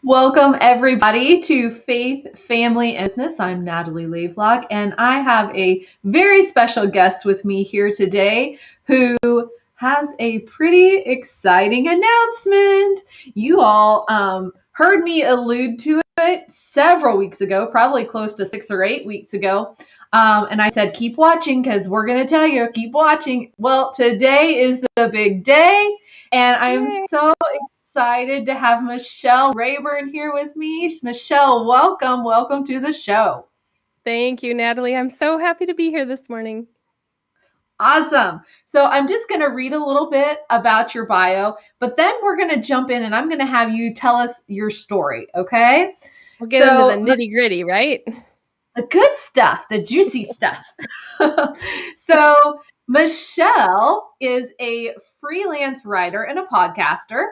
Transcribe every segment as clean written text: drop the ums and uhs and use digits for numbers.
Welcome, everybody, to Faith, Family, and Business. I'm Natalie Lavlock, and I have a very special guest with me here today who has a pretty exciting announcement. You all heard me allude to it several weeks ago, probably close to 6 or 8 weeks ago. And I said, keep watching because we're going to tell you, keep watching. Well, today is the big day, and I'm Yay. so excited to have Michelle Rayburn here with me. Michelle, welcome. Welcome to the show. Thank you, Natalie. I'm so happy to be here this morning. Awesome. So I'm just going to read a little bit about your bio, but then we're going to jump in and I'm going to have you tell us your story, okay? We'll get into the nitty gritty, right? The good stuff, the juicy stuff. So Michelle is a freelance writer and a podcaster,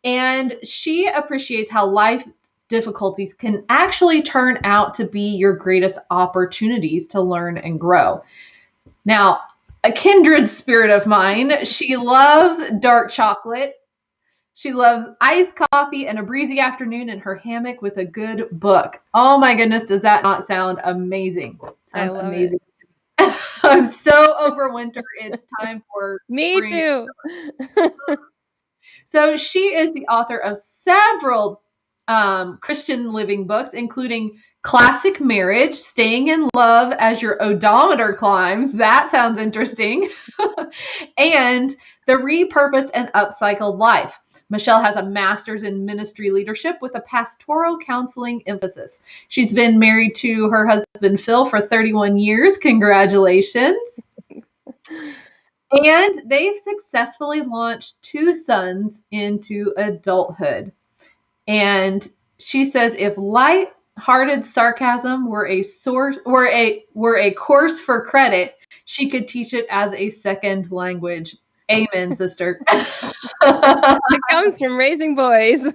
and she appreciates how life difficulties can actually turn out to be your greatest opportunities to learn and grow. Now, a kindred spirit of mine, she loves dark chocolate. She loves iced coffee and a breezy afternoon in her hammock with a good book. Oh my goodness, does that not sound amazing? I love amazing. It. I'm so over winter. It's time for Me spring. too. So she is the author of several Christian living books, including Classic Marriage, Staying in Love as Your Odometer Climbs. That sounds interesting. And The Repurposed and Upcycled Life. Michelle has a master's in ministry leadership with a pastoral counseling emphasis. She's been married to her husband, Phil, for 31 years. Congratulations. Thanks. And they've successfully launched 2 sons into adulthood. And she says if light-hearted sarcasm were a course for credit, she could teach it as a second language. Amen, sister. It comes from raising boys.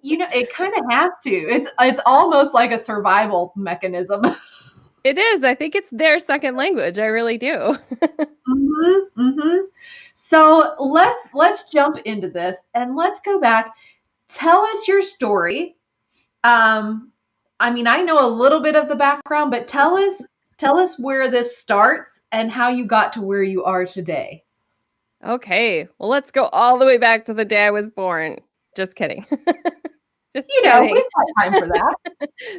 It kind of has to. It's almost like a survival mechanism. It is. I think it's their second language. I really do. So let's jump into this and let's go back. Tell us your story. I know a little bit of the background, but tell us where this starts and how you got to where you are today. Okay. Well, let's go all the way back to the day I was born. Just kidding. We've got time for that.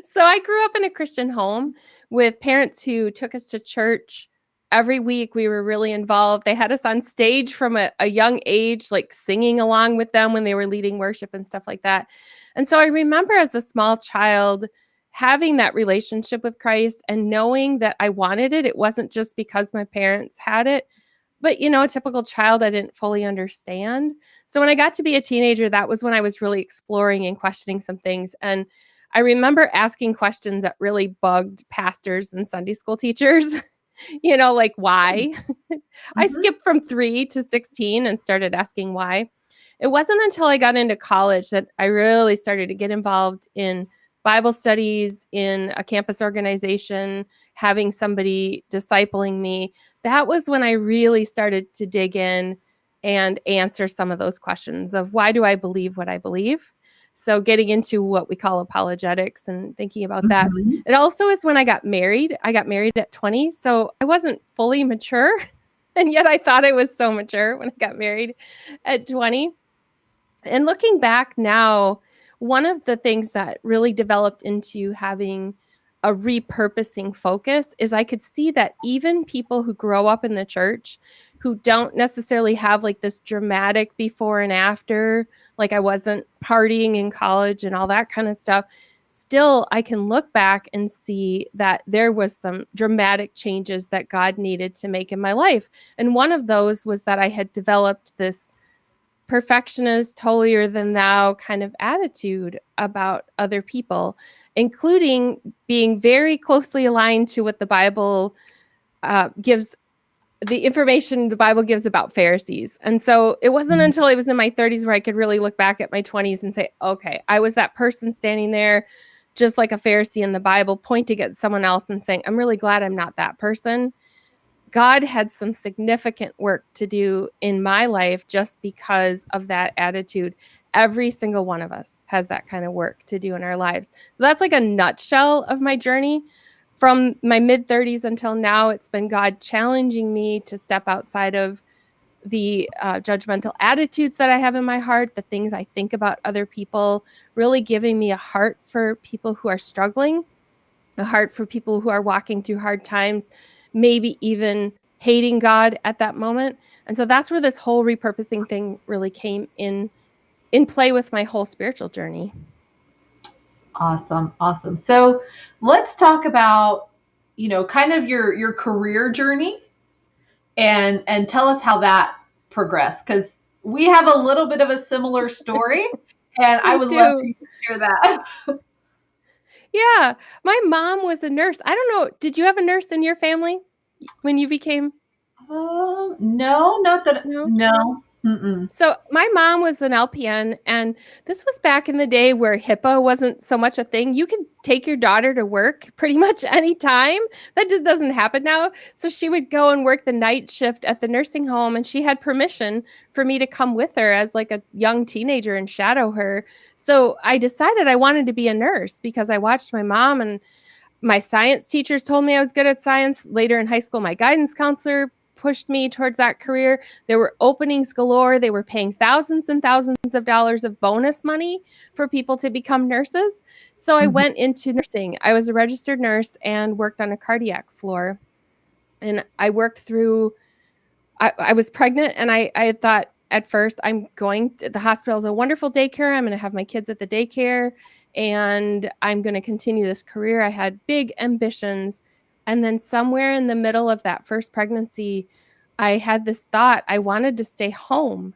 So I grew up in a Christian home with parents who took us to church every week. We were really involved. They had us on stage from a young age, like singing along with them when they were leading worship and stuff like that. And so I remember as a small child having that relationship with Christ and knowing that I wanted it. It wasn't just because my parents had it, but, a typical child, I didn't fully understand. So when I got to be a teenager, that was when I was really exploring and questioning some things. And I remember asking questions that really bugged pastors and Sunday school teachers, like why? Mm-hmm. I skipped from 3 to 16 and started asking why. It wasn't until I got into college that I really started to get involved in Bible studies, in a campus organization, having somebody discipling me. That was when I really started to dig in and answer some of those questions of why do I believe what I believe? So getting into what we call apologetics and thinking about that. It also is when I got married. I got married at 20, so I wasn't fully mature. And yet I thought I was so mature when I got married at 20. And looking back now, one of the things that really developed into having a repurposing focus is I could see that even people who grow up in the church who don't necessarily have like this dramatic before and after, like I wasn't partying in college and all that kind of stuff, still I can look back and see that there was some dramatic changes that God needed to make in my life. And one of those was that I had developed this perfectionist, holier than thou kind of attitude about other people, including being very closely aligned to what the Bible gives, the information the Bible gives about Pharisees. And so it wasn't until I was in my 30s where I could really look back at my 20s and say, okay, I was that person standing there just like a Pharisee in the Bible, pointing at someone else and saying, I'm really glad I'm not that person. God had some significant work to do in my life just because of that attitude. every single one of us has that kind of work to do in our lives. So that's like a nutshell of my journey. From my mid-30s until now, it's been God challenging me to step outside of the judgmental attitudes that I have in my heart, the things I think about other people, really giving me a heart for people who are struggling, a heart for people who are walking through hard times, maybe even hating God at that moment. And so that's where this whole repurposing thing really came in play with my whole spiritual journey. Awesome. Awesome. So let's talk about, kind of your career journey and tell us how that progressed. Cause we have a little bit of a similar story and I would love for you to hear that. Yeah. My mom was a nurse. I don't know. Did you have a nurse in your family when you became? No, not that. No. Mm-mm. So my mom was an LPN, and this was back in the day where HIPAA wasn't so much a thing. You could take your daughter to work pretty much any time. That just doesn't happen now. So she would go and work the night shift at the nursing home, and she had permission for me to come with her as like a young teenager and shadow her. So I decided I wanted to be a nurse because I watched my mom, and my science teachers told me I was good at science. Later in high school, my guidance counselor pushed me towards that career. There were openings galore. They were paying thousands and thousands of dollars of bonus money for people to become nurses. So I went into nursing. I was a registered nurse and worked on a cardiac floor. And I worked through, I was pregnant, and I had thought at first, I'm going to the hospital is a wonderful daycare. I'm going to have my kids at the daycare, and I'm going to continue this career. I had big ambitions. And then somewhere in the middle of that first pregnancy, I had this thought I wanted to stay home.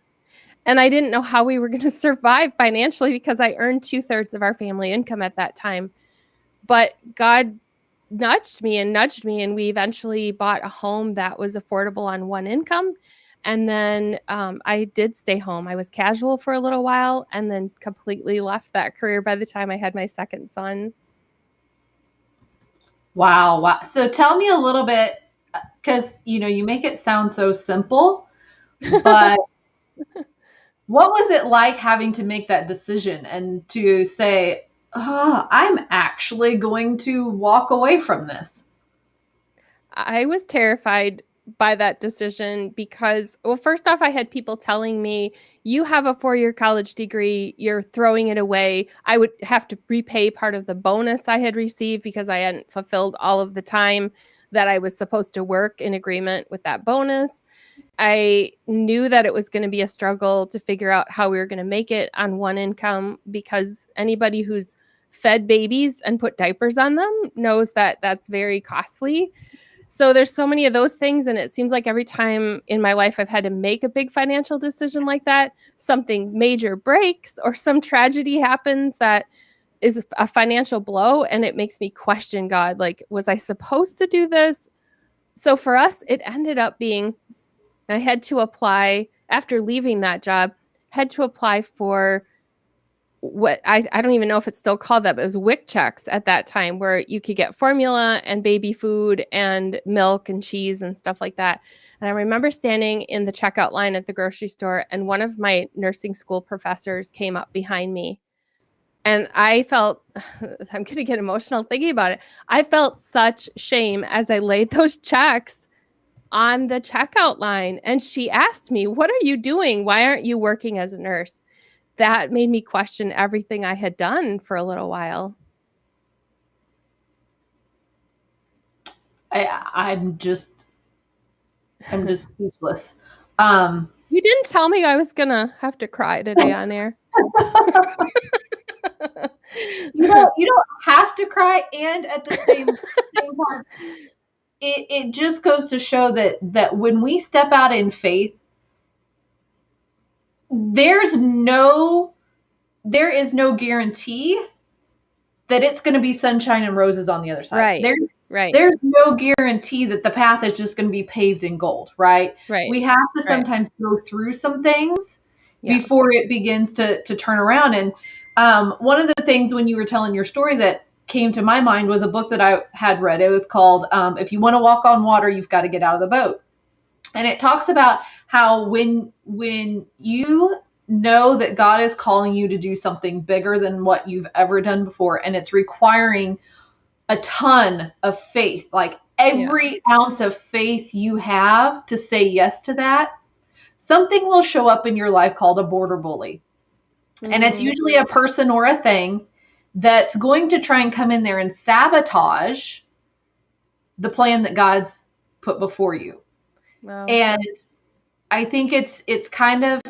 And I didn't know how we were going to survive financially because I earned 2/3 of our family income at that time. But God nudged me, and we eventually bought a home that was affordable on one income. And then I did stay home. I was casual for a little while and then completely left that career by the time I had my second son. Wow. Wow. So tell me a little bit, because, you make it sound so simple, but what was it like having to make that decision and to say, oh, I'm actually going to walk away from this? I was terrified by that decision because, well, first off, I had people telling me, you have a 4-year college degree, you're throwing it away. I would have to repay part of the bonus I had received because I hadn't fulfilled all of the time that I was supposed to work in agreement with that bonus. I knew that it was going to be a struggle to figure out how we were going to make it on one income because anybody who's fed babies and put diapers on them knows that that's very costly. So there's so many of those things. And it seems like every time in my life I've had to make a big financial decision like that, something major breaks or some tragedy happens that is a financial blow. And it makes me question God, like, was I supposed to do this? So for us, it ended up being, I had to apply after leaving that job, had to apply for what I don't even know if it's still called that, but it was WIC checks at that time where you could get formula and baby food and milk and cheese and stuff like that. And I remember standing in the checkout line at the grocery store, and one of my nursing school professors came up behind me. And I felt, I'm going to get emotional thinking about it. I felt such shame as I laid those checks on the checkout line. And she asked me, "What are you doing? Why aren't you working as a nurse?" That made me question everything I had done for a little while. I'm just speechless. You didn't tell me I was gonna have to cry today on air. You don't have to cry, and at the same time, it just goes to show that when we step out in faith, there is no guarantee that it's going to be sunshine and roses on the other side. Right. There's no guarantee that the path is just going to be paved in gold, right? We have to sometimes go through some things before it begins to turn around. And one of the things when you were telling your story that came to my mind was a book that I had read. It was called If You Want to Walk on Water, You've Got to Get Out of the Boat. And it talks about how when you know that God is calling you to do something bigger than what you've ever done before. And it's requiring a ton of faith, like every ounce of faith you have to say yes to that. Something will show up in your life called a border bully. And it's usually a person or a thing that's going to try and come in there and sabotage the plan that God's put before you. Wow. And I think it's kind of,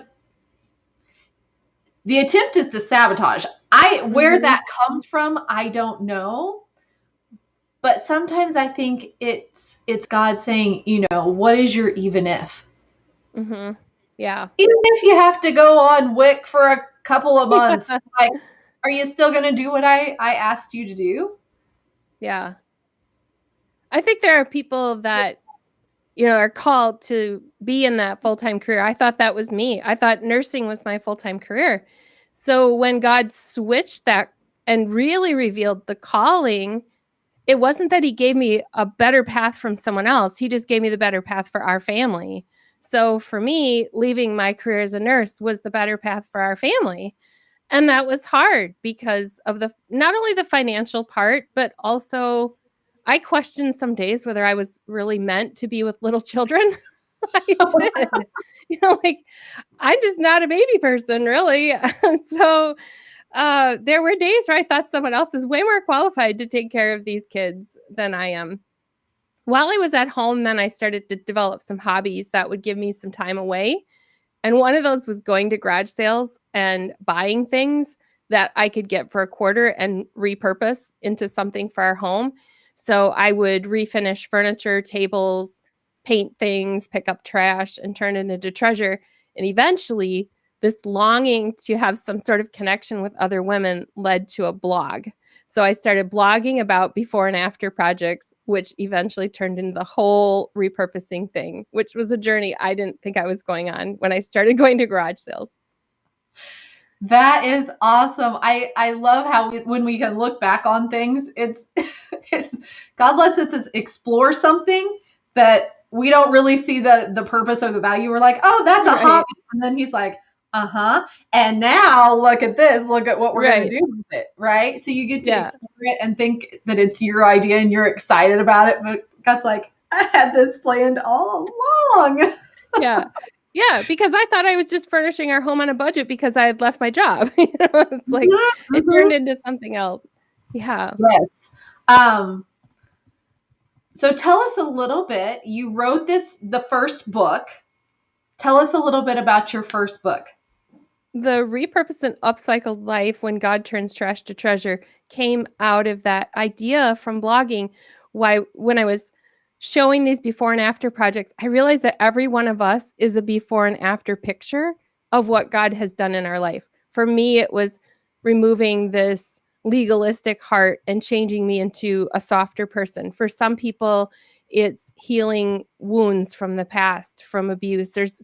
the attempt is to sabotage. Where that comes from, I don't know. But sometimes I think it's God saying, what is your even if? Yeah. Even if you have to go on WIC for a couple of months, like, are you still going to do what I asked you to do? Yeah. I think there are people that, are called to be in that full-time career. I thought that was me. I thought nursing was my full-time career. So when God switched that and really revealed the calling, it wasn't that he gave me a better path from someone else. He just gave me the better path for our family. So for me, leaving my career as a nurse was the better path for our family. And that was hard because of not only the financial part, but also I questioned some days whether I was really meant to be with little children. I did. Like, I'm just not a baby person, really. So there were days where I thought someone else is way more qualified to take care of these kids than I am. While I was at home, then I started to develop some hobbies that would give me some time away. And one of those was going to garage sales and buying things that I could get for a quarter and repurpose into something for our home. So I would refinish furniture, tables, paint things, pick up trash, and turn it into treasure. And eventually, this longing to have some sort of connection with other women led to a blog. So I started blogging about before and after projects, which eventually turned into the whole repurposing thing, which was a journey I didn't think I was going on when I started going to garage sales. That is awesome. I love how when we can look back on things, it's God lets us explore something that we don't really see the purpose or the value. We're like, oh, that's a hobby. And then he's like, and now look at this. Look at what we're going to do with it, right? So you get to explore it and think that it's your idea and you're excited about it. But God's like, I had this planned all along. Yeah, because I thought I was just furnishing our home on a budget because I had left my job. It's like it turned into something else. Yeah. Yes. So tell us a little bit. You wrote the first book. Tell us a little bit about your first book. The Repurposed and Upcycled Life, When God Turns Trash to Treasure, came out of that idea from blogging. When I was showing these before and after projects, I realized that every one of us is a before and after picture of what God has done in our life. For me, it was removing this legalistic heart and changing me into a softer person. For some people, it's healing wounds from the past, from abuse.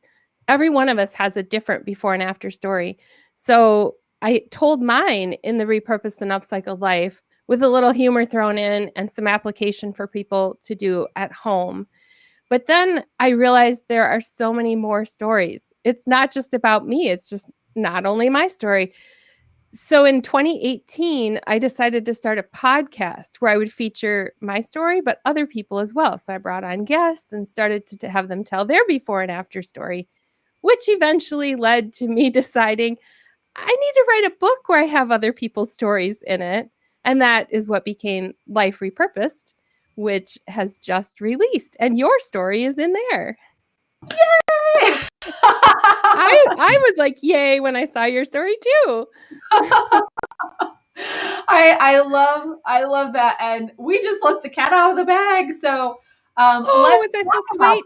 Every one of us has a different before and after story. So I told mine in the Repurposed and Upcycled Life with a little humor thrown in and some application for people to do at home. But then I realized there are so many more stories. It's not just about me. It's just not only my story. So in 2018, I decided to start a podcast where I would feature my story, but other people as well. So I brought on guests and started to have them tell their before and after story, which eventually led to me deciding I need to write a book where I have other people's stories in it. And that is what became Life Repurposed, which has just released. And your story is in there. Yay! I was like, yay, when I saw your story too. I love that. And we just let the cat out of the bag. So was I supposed to wait?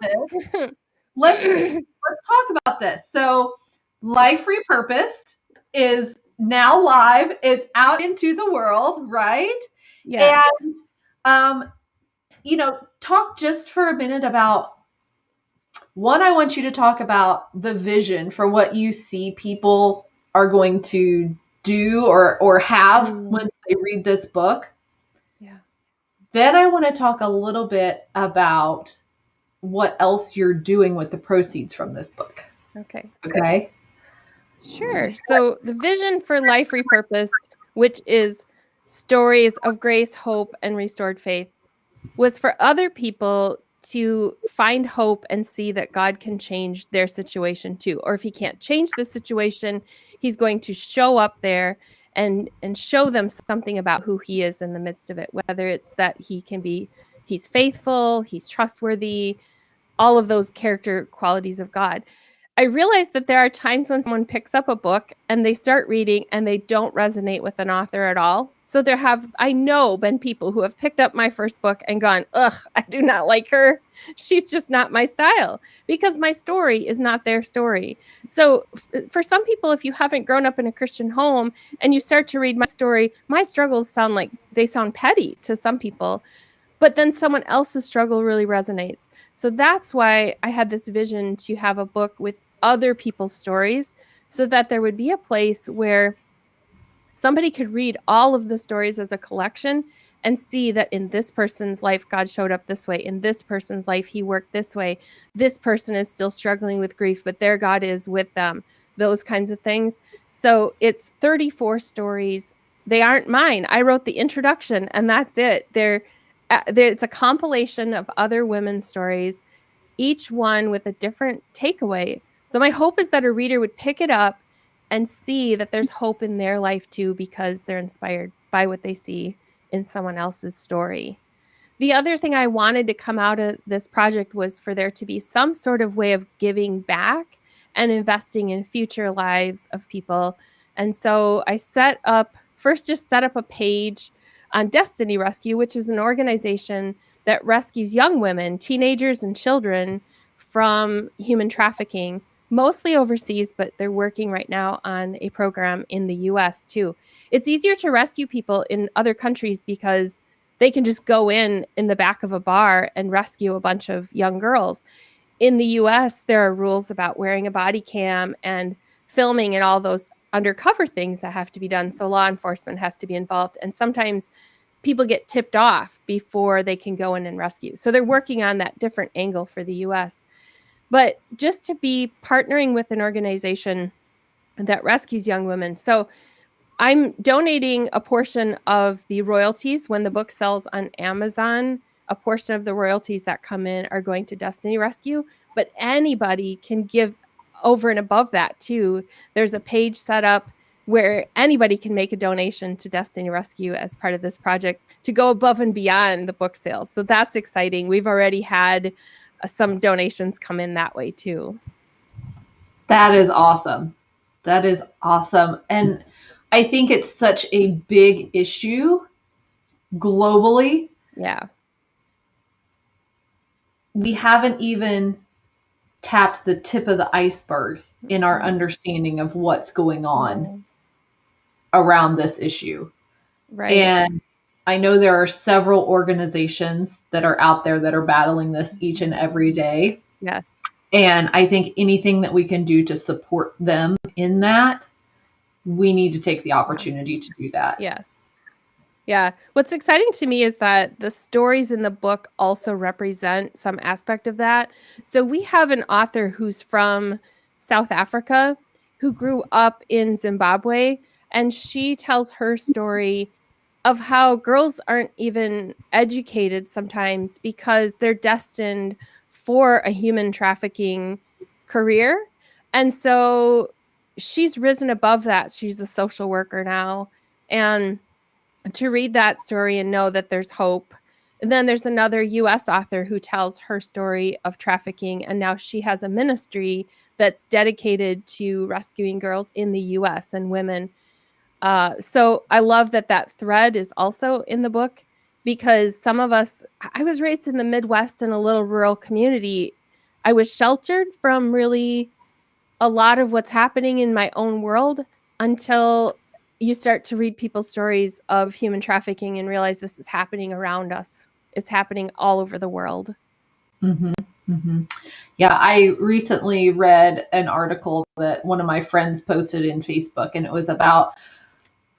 Let's talk about this. So Life Repurposed is now live. It's out into the world, right? Yes. And talk just for a minute about one. I want you to talk about the vision for what you see people are going to do or have once they read this book. Yeah. Then I want to talk a little bit about what else you're doing with the proceeds from this book. Okay. Okay. Sure. So the vision for Life Repurposed, which is stories of grace, hope, and restored faith, was for other people to find hope and see that God can change their situation too. Or if he can't change the situation, he's going to show up there and show them something about who he is in the midst of it, whether it's that he's faithful, he's trustworthy, all of those character qualities of God. I realize that there are times when someone picks up a book and they start reading and they don't resonate with an author at all. So I know, been people who have picked up my first book and gone, ugh, I do not like her. She's just not my style because my story is not their story. So for some people, if you haven't grown up in a Christian home and you start to read my story, my struggles sound petty to some people. But then someone else's struggle really resonates. So that's why I had this vision to have a book with other people's stories so that there would be a place where somebody could read all of the stories as a collection and see that in this person's life, God showed up this way. In this person's life, he worked this way. This person is still struggling with grief, but their God is with them. Those kinds of things. So it's 34 stories. They aren't mine. I wrote the introduction and that's it. It's a compilation of other women's stories, each one with a different takeaway. So my hope is that a reader would pick it up and see that there's hope in their life too, because they're inspired by what they see in someone else's story. The other thing I wanted to come out of this project was for there to be some sort of way of giving back and investing in future lives of people. And so I set up a page on Destiny Rescue, which is an organization that rescues young women, teenagers, and children from human trafficking, mostly overseas, but they're working right now on a program in the US too. It's easier to rescue people in other countries because they can just go in the back of a bar and rescue a bunch of young girls. In the US, there are rules about wearing a body cam and filming and all those undercover things that have to be done. So law enforcement has to be involved. And sometimes people get tipped off before they can go in and rescue. So they're working on that different angle for the US. But just to be partnering with an organization that rescues young women. So I'm donating a portion of the royalties when the book sells on Amazon. A portion of the royalties that come in are going to Destiny Rescue, but anybody can give over and above that too. There's a page set up where anybody can make a donation to Destiny Rescue as part of this project to go above and beyond the book sales. So that's exciting. We've already had some donations come in that way too. That is awesome. That is awesome. And I think it's such a big issue globally. Yeah. We haven't even tapped the tip of the iceberg in our understanding of what's going on around this issue. Right. And I know there are several organizations that are out there that are battling this each and every day. Yes. And I think anything that we can do to support them in that, we need to take the opportunity to do that. Yes. Yeah. What's exciting to me is that the stories in the book also represent some aspect of that. So we have an author who's from South Africa who grew up in Zimbabwe, and she tells her story of how girls aren't even educated sometimes because they're destined for a human trafficking career. And so she's risen above that. She's a social worker now. And to read that story and know that there's hope. And then there's another US author who tells her story of trafficking, and now she has a ministry that's dedicated to rescuing girls in the US and women. So I love that thread is also in the book, because some of us, I was raised in the Midwest in a little rural community. I was sheltered from really a lot of what's happening in my own world until you start to read people's stories of human trafficking and realize this is happening around us. It's happening all over the world. Mm-hmm. Mm-hmm. Yeah, I recently read an article that one of my friends posted in Facebook, and it was about,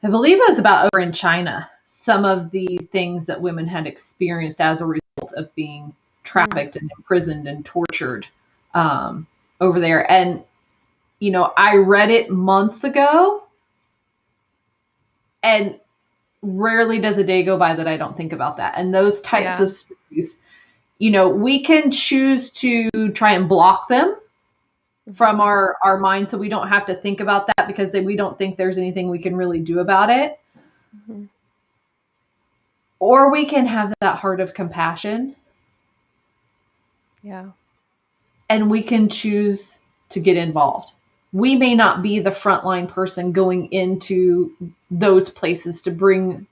I believe it was about over in China, some of the things that women had experienced as a result of being trafficked and imprisoned and tortured over there. And I read it months ago, and rarely does a day go by that I don't think about that. And those types of stories, we can choose to try and block them from our mind, so we don't have to think about that, because we don't think there's anything we can really do about it. Or we can have that heart of compassion. Yeah. And we can choose to get involved. We may not be the frontline person going into those places to bring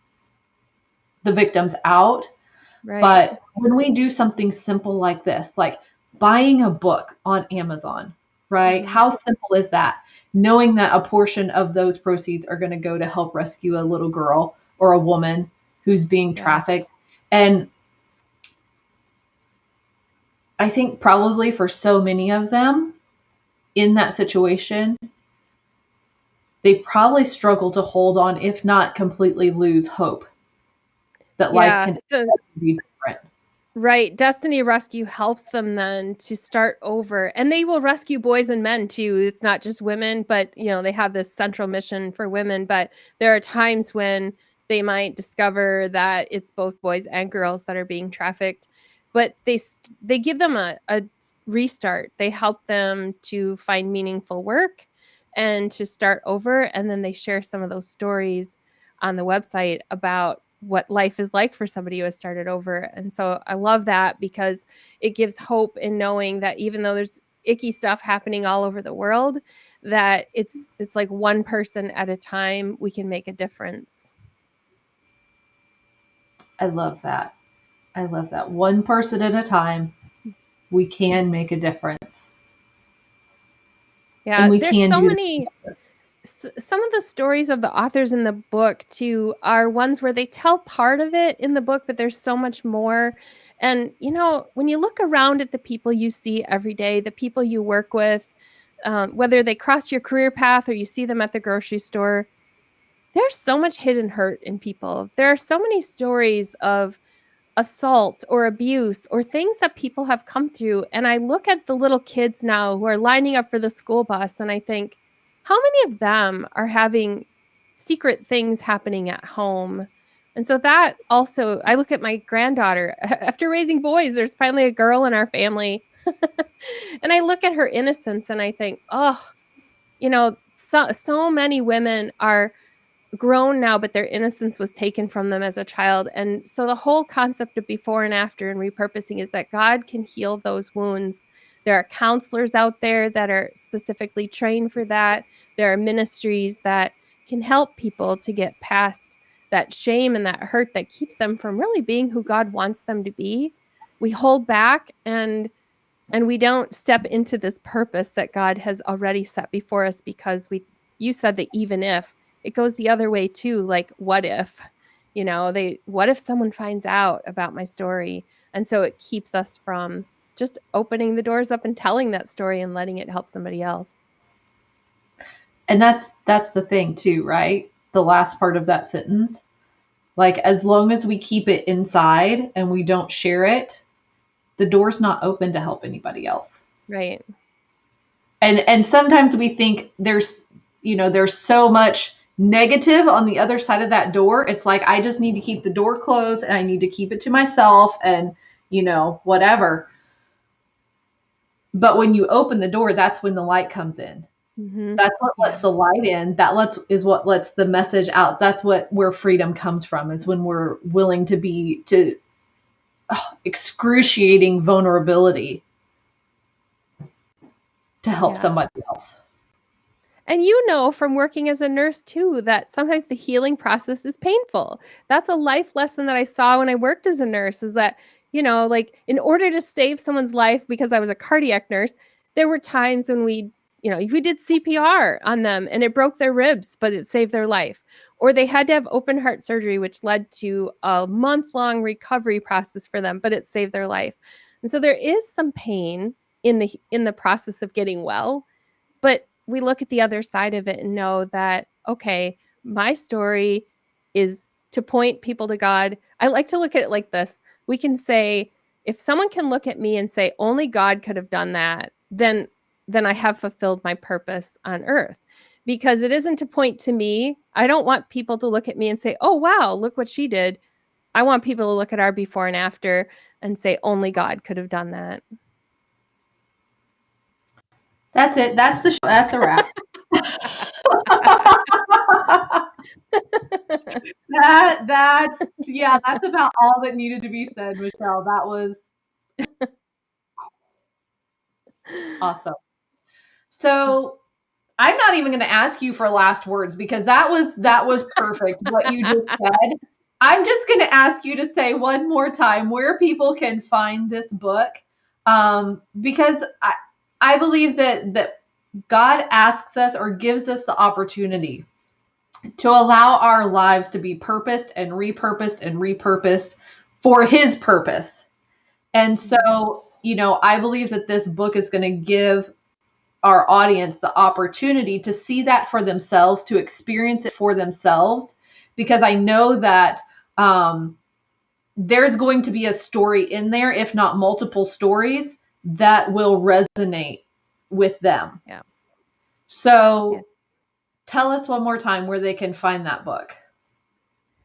the victims out. Right. But when we do something simple like this, like buying a book on Amazon, right? How simple is that? Knowing that a portion of those proceeds are going to go to help rescue a little girl or a woman who's being trafficked. And I think probably for so many of them in that situation, they probably struggle to hold on, if not completely lose hope that life can be different. Right. Destiny Rescue helps them then to start over, and they will rescue boys and men too. It's not just women, but they have this central mission for women, but there are times when they might discover that it's both boys and girls that are being trafficked, but they give them a restart. They help them to find meaningful work and to start over, and then they share some of those stories on the website about what life is like for somebody who has started over. And so I love that, because it gives hope in knowing that even though there's icky stuff happening all over the world, that it's like one person at a time we can make a difference. I love that. I love that. One person at a time, we can make a difference. Yeah, there's so many. Some of the stories of the authors in the book too are ones where they tell part of it in the book, but there's so much more. And when you look around at the people you see every day, the people you work with, whether they cross your career path or you see them at the grocery store, there's so much hidden hurt in people. There are so many stories of assault or abuse or things that people have come through. And I look at the little kids now who are lining up for the school bus, and I think, how many of them are having secret things happening at home? And so that also, I look at my granddaughter. After raising boys, there's finally a girl in our family. And I look at her innocence and I think, so many women are grown now, but their innocence was taken from them as a child. And so the whole concept of before and after and repurposing is that God can heal those wounds. There are counselors out there that are specifically trained for that. There are ministries that can help people to get past that shame and that hurt that keeps them from really being who God wants them to be. We hold back and we don't step into this purpose that God has already set before us, because you said that even if it goes the other way too, like what if, what if someone finds out about my story? And so it keeps us from just opening the doors up and telling that story and letting it help somebody else. And that's the thing too, right? The last part of that sentence, like, as long as we keep it inside and we don't share it, the door's not open to help anybody else. Right. And sometimes we think there's so much negative on the other side of that door. It's like, I just need to keep the door closed and I need to keep it to myself and, whatever. But when you open the door, that's when the light comes in. Mm-hmm. That's what lets the light in. Is what lets the message out. That's where freedom comes from, is when we're willing to excruciating vulnerability to help somebody else. And from working as a nurse too, that sometimes the healing process is painful. That's a life lesson that I saw when I worked as a nurse, is that, like, in order to save someone's life, because I was a cardiac nurse, there were times when we did CPR on them and it broke their ribs, but it saved their life. Or they had to have open heart surgery, which led to a month-long recovery process for them, but it saved their life. And so there is some pain in the process of getting well, but we look at the other side of it and know that, okay, my story is to point people to God. I like to look at it like this. We can say, if someone can look at me and say, only God could have done that, then then I have fulfilled my purpose on earth. Because it isn't to point to me. I don't want people to look at me and say, oh, wow, look what she did. I want people to look at our before and after and say, only God could have done that. That's it. That's the show. That's a wrap. That's about all that needed to be said, Michelle. That was awesome. So I'm not even going to ask you for last words because that was perfect what you just said. I'm just going to ask you to say one more time where people can find this book, because I believe that God asks us or gives us the opportunity to allow our lives to be purposed and repurposed for His purpose. And so, I believe that this book is going to give our audience the opportunity to see that for themselves, to experience it for themselves, because I know that there's going to be a story in there, if not multiple stories, that will resonate with them. Yeah. So tell us one more time where they can find that book.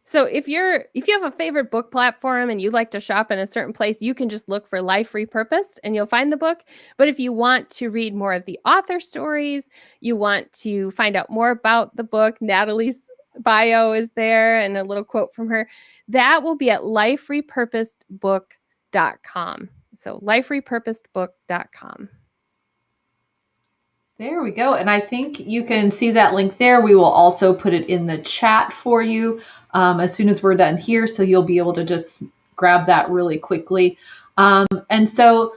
So if you have a favorite book platform and you like to shop in a certain place, you can just look for Life Repurposed and you'll find the book. But if you want to read more of the author stories, you want to find out more about the book, Natalie's bio is there and a little quote from her. That will be at liferepurposedbook.com. So liferepurposedbook.com. There we go. And I think you can see that link there. We will also put it in the chat for you as soon as we're done here. So you'll be able to just grab that really quickly. And so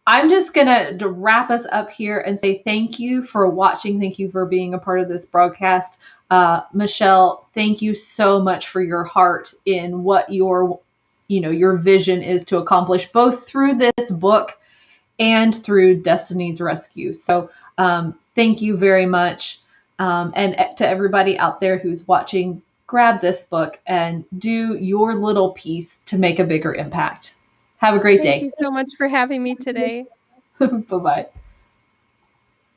I'm just going to wrap us up here and say thank you for watching. Thank you for being a part of this broadcast. Michelle, thank you so much for your heart in what your vision is to accomplish, both through this book and through Destiny's Rescue. So thank you very much. And to everybody out there who's watching, grab this book and do your little piece to make a bigger impact. Have a great day. Thank you so much for having me today. Bye-bye.